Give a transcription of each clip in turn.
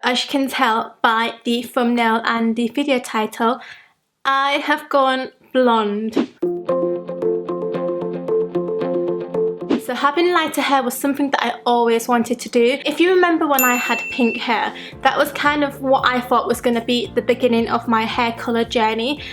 As you can tell by the thumbnail and the video title, I have gone blonde. So having lighter hair was something that I always wanted to do. If you remember when I had pink hair, that was kind of what I thought was going to be the beginning of my hair colour journey.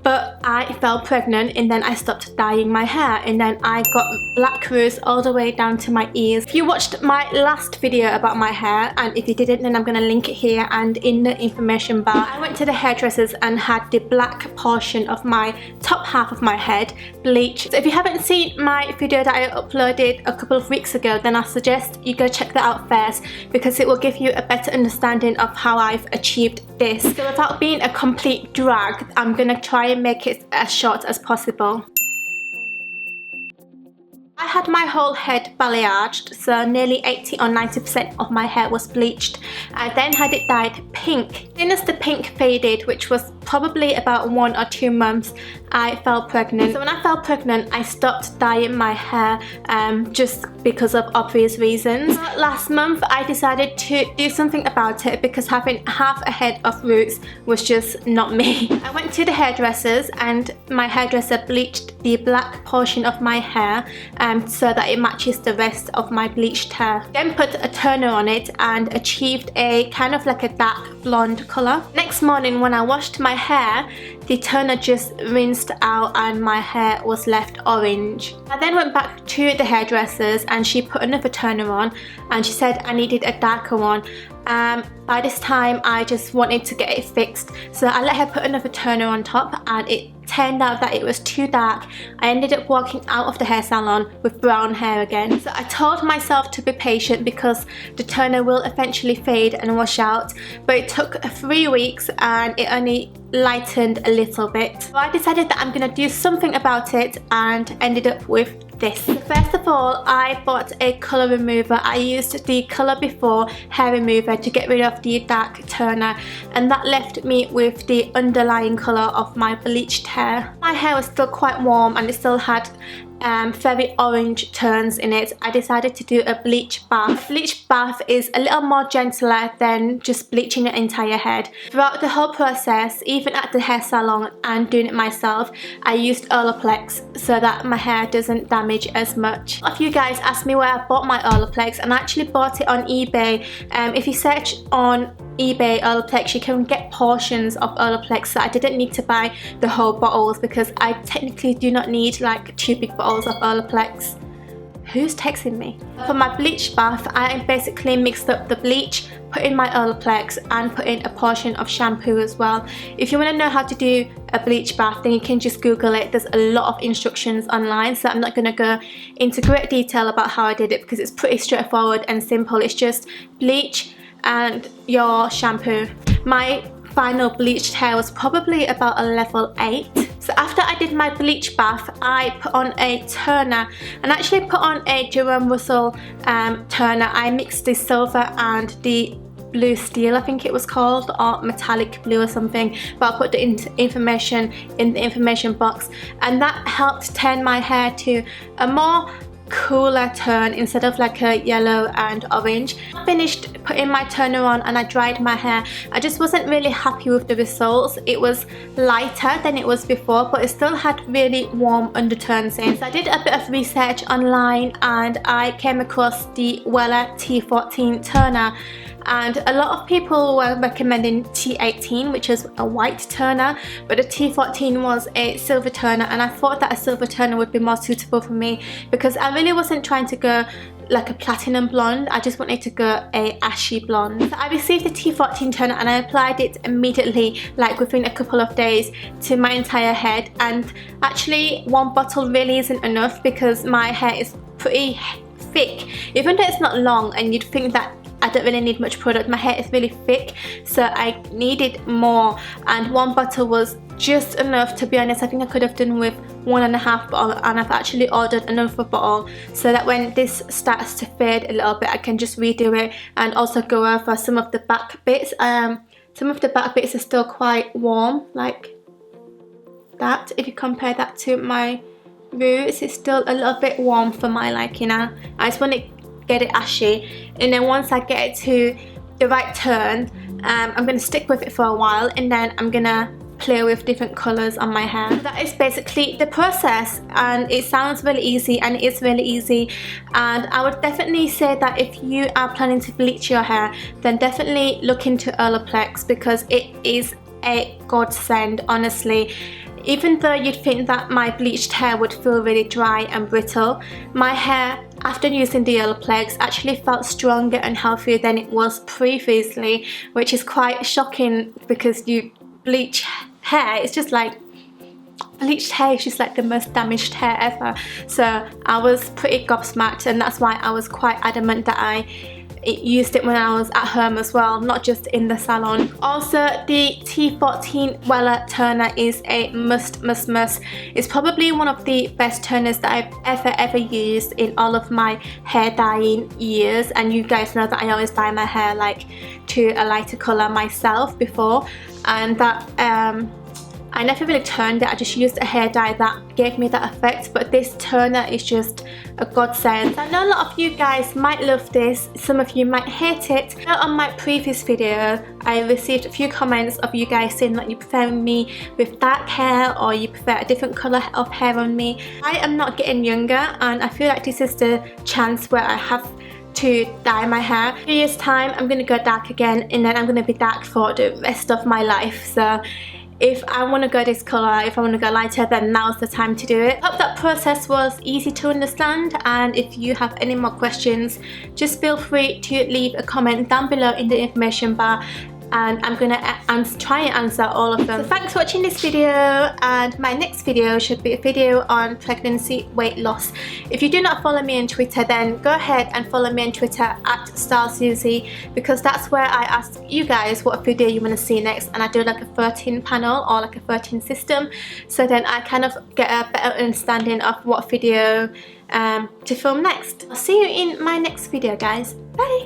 But I fell pregnant and then I stopped dyeing my hair, and then I got black roots all the way down to my ears. If you watched my last video about my hair, and if you didn't, then I'm going to link it here and in the information bar. I went to the hairdressers and had the black portion of my top half of my head bleached. So if you haven't seen my video that I uploaded a couple of weeks ago, then I suggest you go check that out first, because it will give you a better understanding of how I've achieved this. So without being a complete drag, I'm going to try and make it as short as possible. I had my whole head balayaged, so nearly 80 or 90% of my hair was bleached. I then had it dyed pink. As soon as the pink faded, which was probably about 1 or 2 months, I fell pregnant. So when I fell pregnant, I stopped dyeing my hair just because of obvious reasons. Last month, I decided to do something about it, because having half a head of roots was just not me. I went to the hairdressers and my hairdresser bleached the black portion of my hair so that it matches the rest of my bleached hair. Then put a toner on it and achieved a kind of like a dark blonde colour. Next morning when I washed my hair, the toner just rinsed out and my hair was left orange. I then went back to the hairdressers and she put another toner on and she said I needed a darker one. By this time I just wanted to get it fixed, so I let her put another toner on top, and it turned out that it was too dark. I ended up walking out of the hair salon with brown hair again. So I told myself to be patient because the toner will eventually fade and wash out, but it took 3 weeks and it only lightened a little bit. So I decided that I'm gonna do something about it and ended up with this. So first of all, I bought a colour remover. I used the Colour Before hair remover to get rid of the dark toner, and that left me with the underlying colour of my bleached hair. My hair was still quite warm and it still had very orange tones in it. I decided to do a bleach bath. A bleach bath is a little more gentler than just bleaching your entire head. Throughout the whole process, even at the hair salon and doing it myself, I used Olaplex so that my hair doesn't damage as much. A lot of you guys asked me where I bought my Olaplex, and I actually bought it on eBay. If you search on eBay Olaplex, you can get portions of Olaplex, so I didn't need to buy the whole bottles because I technically do not need like 2 big bottles of Olaplex. Who's texting me? For my bleach bath, I basically mixed up the bleach, put in my Olaplex and put in a portion of shampoo as well. If you want to know how to do a bleach bath, then you can just Google it. There's a lot of instructions online, so I'm not going to go into great detail about how I did it because it's pretty straightforward and simple. It's just bleach and your shampoo. My final bleached hair was probably about a level 8. So after I did my bleach bath, I put on a toner, and actually put on a Jerome toner. I mixed the silver and the blue steel, I think it was called, or metallic blue or something, but I'll put the information in the information box, and that helped turn my hair to a more cooler tone instead of like a yellow and orange. I finished putting my toner on and I dried my hair. I just wasn't really happy with the results. It was lighter than it was before, but it still had really warm undertones in. So I did a bit of research online and I came across the Wella T14 toner, and a lot of people were recommending T18, which is a white toner, but the T14 was a silver toner, and I thought that a silver toner would be more suitable for me because I really wasn't trying to go like a platinum blonde. I just wanted to go a ashy blonde. So I received the T14 toner and I applied it immediately, like within a couple of days, to my entire head. And actually 1 bottle really isn't enough because my hair is pretty thick. Even though it's not long and you'd think that I don't really need much product, my hair is really thick, so I needed more, and 1 bottle was just enough. To be honest, I think I could have done with 1.5 bottle, and I've actually ordered another bottle so that when this starts to fade a little bit I can just redo it, and also go over some of the back bits. Some of the back bits are still quite warm, like that. If you compare that to my roots, it's still a little bit warm for my liking. I just want to get it ashy, and then once I get it to the right turn, I'm going to stick with it for a while, and then I'm going to play with different colors on my hair. That is basically the process, and it sounds really easy, and it is really easy. And I would definitely say that if you are planning to bleach your hair, then definitely look into Olaplex, because it is a godsend, honestly. Even though you'd think that my bleached hair would feel really dry and brittle, my hair after using the Olaplex actually felt stronger and healthier than it was previously, which is quite shocking, because you bleach hair, it's just like, bleached hair is just like the most damaged hair ever. So I was pretty gobsmacked, and that's why I was quite adamant that I used it when I was at home as well, not just in the salon. Also, the T14 Wella toner is a must. It's probably one of the best toners that I've ever used in all of my hair dyeing years, and you guys know that I always dye my hair like to a lighter color myself before, and that I never really turned it, I just used a hair dye that gave me that effect, but this toner is just a godsend. I know a lot of you guys might love this, some of you might hate it. On my previous video, I received a few comments of you guys saying that you prefer me with dark hair, or you prefer a different colour of hair on me. I am not getting younger, and I feel like this is the chance where I have to dye my hair. In a few years time, I'm going to go dark again, and then I'm going to be dark for the rest of my life. So if I want to go this colour, if I want to go lighter, then now's the time to do it. Hope that process was easy to understand, and if you have any more questions, just feel free to leave a comment down below in the information bar, and I'm gonna try and answer all of them. So thanks for watching this video, and my next video should be a video on pregnancy weight loss. If you do not follow me on Twitter, then go ahead and follow me on Twitter at StyleSusie, because that's where I ask you guys what video you want to see next, and I do like a 13 panel or like a 13 system, so then I kind of get a better understanding of what video to film next. I'll see you in my next video, guys. Bye!